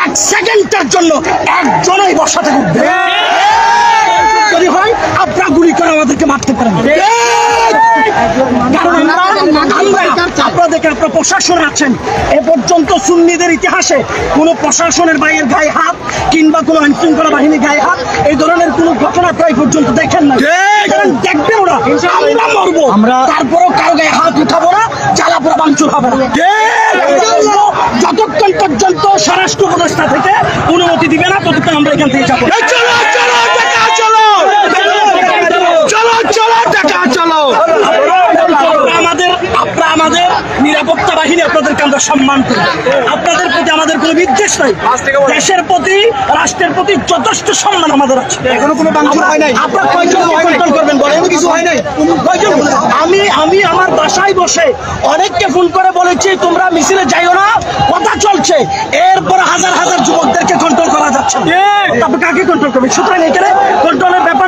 এক সেকেন্ডের জন্য একজনই বসাতে উঠবে। যদি হয় আপনারা গুলি করে আমাদেরকে মারতে পারেন, কারণ আপনারা দেখেন আপনারা প্রশাসন আছেন, এ পর্যন্ত সুন্নিদের ইতিহাসে কোনো প্রশাসনের বাইরের গায়ে হাত কিংবা কোনো আইন শৃঙ্খলা বাহিনীর গায়ে হাত এই ধরনের কোনো ঘটনা প্রায় পর্যন্ত দেখেন না। দেখবে ওরা আমরা মরবো, তারপরেও কারো গায়ে হাত উঠাবো না, জ্বালাপোড়া ভাঙচুর হবে না। যতক্ষণ পর্যন্ত স্বরাষ্ট্র উপদেষ্টা থেকে অনুমতি দিবে না ততক্ষণ আমরা এখান থেকে যাবো। আমাদের নিরাপত্তা বাহিনী আপনাদেরকে আমরা সম্মান করি, আপনাদের প্রতি আমাদের কোনো বিদ্বেষ নাই, দেশের প্রতি রাষ্ট্রের প্রতি যথেষ্ট সম্মান আমাদের আছে। এখনো কোনো ভাঙচুর হয় নাই, আপনারা কয়জন কন্ট্রোল করবেন বলেন? কিছু হয় নাই, কয়জন? আমি আমার বাসায় বসে অনেককে ফোন করে বলেছি তোমরা মিছিলে যাইও না, কথা চলছে, এরপর হাজার হাজার যুবকদেরকে কন্ট্রোল করা যাচ্ছে, তারপর কাকে কন্ট্রোল করবে? সুতরাং এখানে কন্ট্রোলের ব্যাপার